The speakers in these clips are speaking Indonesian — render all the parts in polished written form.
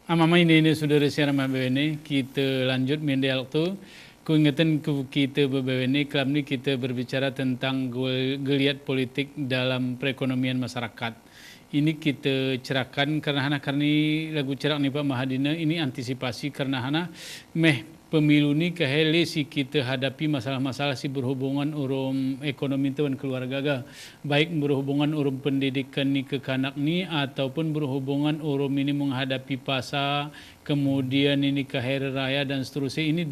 Amama ini saudara siaran ini kita lanjut mendialog tu. Ku ingatan kita ini kelam ni kita berbicara tentang geliat politik dalam perekonomian masyarakat. Ini kita cerahkan karena lagu cerak ni Pak Mahadina ini antisipasi karena pemilu ni kahele si kita hadapi masalah-masalah si berhubungan urum ekonomi tuan keluarga baik berhubungan urum pendidikan ni ke kanak ni ataupun berhubungan urum ini menghadapi pasar kemudian ini ke hari raya dan seterusnya ini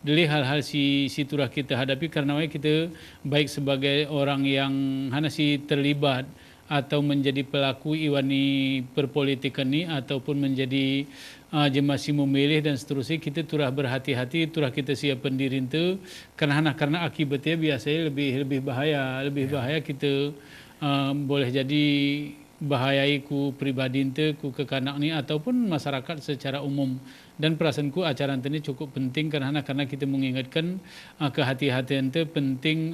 deli hal-hal si turah kita hadapi karena kita baik sebagai orang yang si terlibat atau menjadi pelaku iwani perpolitikan ni ataupun menjadi masih memilih dan seterusnya kita turah berhati-hati turah kita siapkan diri itu karena akibatnya biasanya lebih bahaya kita boleh jadi bahayai ku pribadi itu ku kekanak ni ataupun masyarakat secara umum dan perasaanku acara ini cukup penting karena kita mengingatkan kehati-hatian itu penting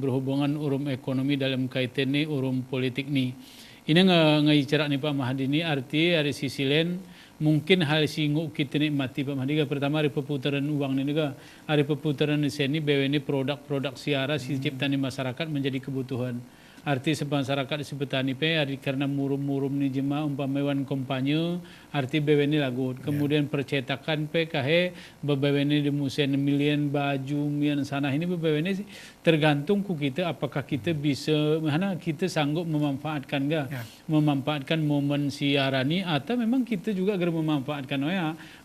berhubungan urum ekonomi dalam kaitan ni urum politik ni ini ngai ni Pak Mahdi ni arti dari sisi lain mungkin hal singgung kita nikmati Pak Mahdi pertama hari perputaran uang ni juga hari perputaran di sini BW ini produk-produk siara si ciptaan masyarakat menjadi kebutuhan arti masyarakat si petani karena murum-murum ni jema umpamawan kampanye arti BW ini lagu kemudian percetakan kahe BW ini di musim milian baju milian sana ini BW ini tergantung ku kita apakah kita bisa mana kita sanggup memanfaatkan memanfaatkan momen siarani atau memang kita juga agar memanfaatkan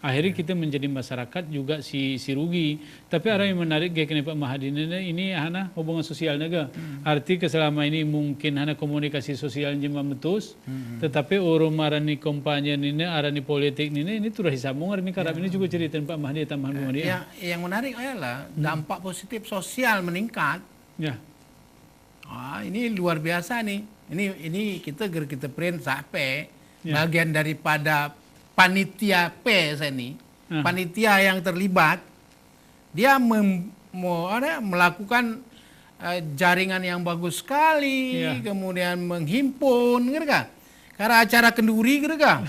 akhirnya kita menjadi masyarakat juga si rugi tapi ada yang menarik kayak Pak Mahdi ini hubungan sosial naga arti keselama ini mungkin komunikasi sosial jema metus tetapi orang arani kampanye ini arani politik ini turah disambung ini karena ini juga cerita Pak Mahdi tambahan Mahdi yang menarik adalah dampak positif sosial meningkat ini luar biasa nih ini kita print sampai bagian daripada panitia panitia yang terlibat dia melakukan jaringan yang bagus sekali, kemudian menghimpun, gitu kan? Karena acara kenduri, gitu kan?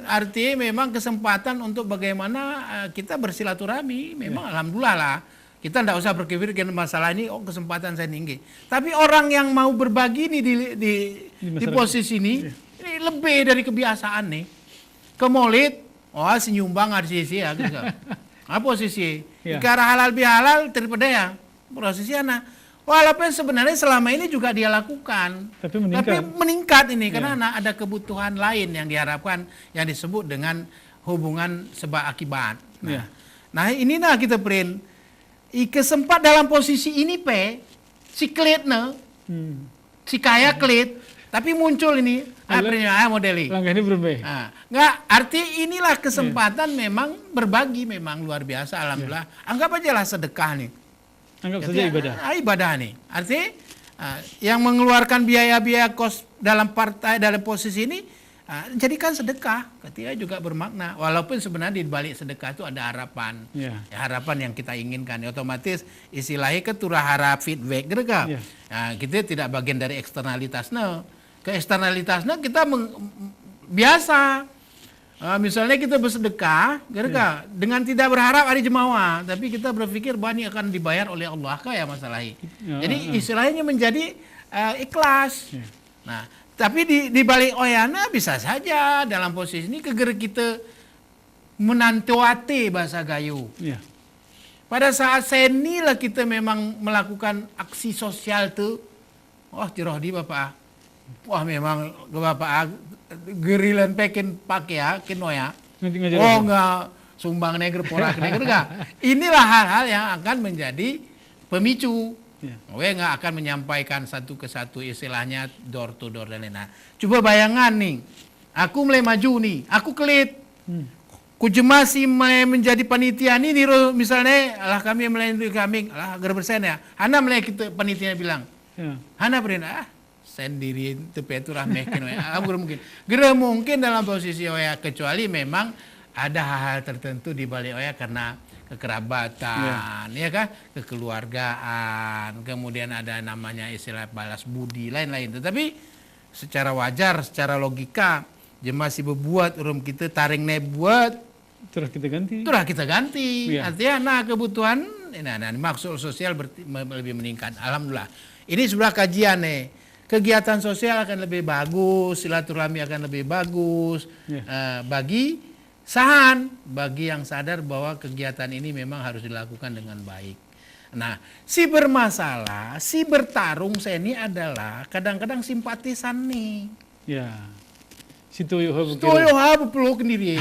Artinya memang kesempatan untuk bagaimana kita bersilaturahmi, memang alhamdulillah lah. Kita tidak usah berpikir masalah ini, kesempatan saya tinggi. Tapi orang yang mau berbagi nih di posisi ini lebih dari kebiasaan nih. Ke Maulid, senyumbang artis ya, gitu kan? Posisi, karena halal bihalal daripada ya. Prosesnya walaupun sebenarnya selama ini juga dia lakukan tapi meningkat ini karena ada kebutuhan lain yang diharapkan yang disebut dengan hubungan sebab akibat nah ini kita print kesempat dalam posisi ini si klitnya si kaya klit tapi muncul ini modeli ini berubah nggak arti inilah kesempatan memang berbagi memang luar biasa alhamdulillah anggap aja lah sedekah nih anggap saja ibadah. Ibadah nih. Artinya yang mengeluarkan biaya-biaya kos dalam partai dalam posisi ini jadikan sedekah. Ketika juga bermakna. Walaupun sebenarnya di balik sedekah itu ada harapan. Harapan yang kita inginkan. Otomatis istilahnya keturah harap feedback. Kita tidak bagian dari eksternalitasnya. Ke eksternalitasnya kita biasa. Misalnya kita bersedekah, dengan tidak berharap ada jemaah, tapi kita berpikir bahwa ini akan dibayar oleh Allah masalahnya. Jadi istilahnya menjadi ikhlas. Nah, tapi di balik oyana bisa saja dalam posisi ini kita menantuate bahasa gayo. Pada saat seni lah kita memang melakukan aksi sosial tuh. Tiroh di Bapak. Memang Bapak gerilan pekin pakai kinoya. Enggak sumbang neger porak neger enggak. Inilah hal-hal yang akan menjadi pemicu. Enggak akan menyampaikan satu ke satu istilahnya door to door dan lain-lain. Coba bayangan nih. Aku mulai maju nih, aku kelit. Ku jemasi mulai menjadi panitia nih misalnya lah kami melayani kami lah agar bersen ya. Hana mulai kita panitia bilang. Hana berindah sendiri tepeturah mungkin mungkin dalam posisi kecuali memang ada hal-hal tertentu di balik karena kekerabatan kekeluargaan kemudian ada namanya istilah balas budi lain-lain tetapi secara wajar secara logika jemaah si berbuat urum kita taring ne buat Terus kita ganti. Iya. Artinya kebutuhan maksud sosial lebih meningkat. Alhamdulillah. Ini sebelah kajian nih. Kegiatan sosial akan lebih bagus, silaturahmi akan lebih bagus bagi yang sadar bahwa kegiatan ini memang harus dilakukan dengan baik. Nah, si bermasalah, si bertarung saya ini adalah kadang-kadang simpatisan nih. Ya. Situ yo peluk sendiri.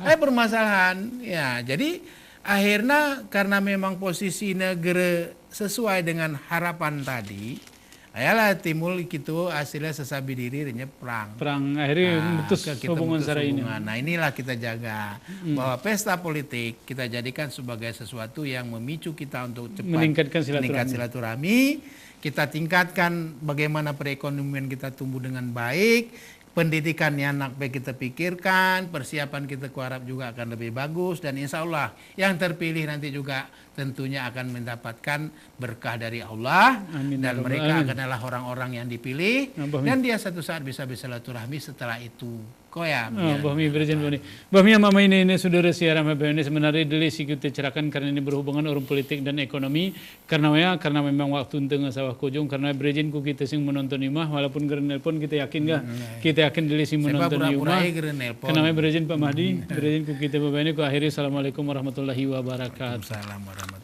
Permasalahan. Ya, jadi akhirnya karena memang posisi negara sesuai dengan harapan tadi, ayalah timbul gitu hasilnya sesabi diri perang akhirnya putus hubungan secara ini. Nah, inilah kita jaga bahwa pesta politik kita jadikan sebagai sesuatu yang memicu kita untuk cepat meningkat silaturahmi, kita tingkatkan bagaimana perekonomian kita tumbuh dengan baik. Pendidikan yang anak baik kita pikirkan, persiapan kita ke Arab juga akan lebih bagus, dan insya Allah yang terpilih nanti juga tentunya akan mendapatkan berkah dari Allah. Amin. Dan mereka adalah orang-orang yang dipilih dan dia satu saat bisa bersilaturahmi setelah itu. Koya. Bahmi berjen Bahmi mama ini saudara siaran ini sebenarnya dili si kita cerahkan karena ini berhubungan urun politik dan ekonomi karena memang waktu tengah sawah kujung karena berjen ku kita sing menonton imah walaupun gerenel pun kita yakin kita yakin dili sing menonton imah karena berjen Pak Mahdi berjen ku kita ini ku akhiri assalamualaikum warahmatullahi wabarakatuh. Assalamualaikum warahmatullahi wabarakatuh.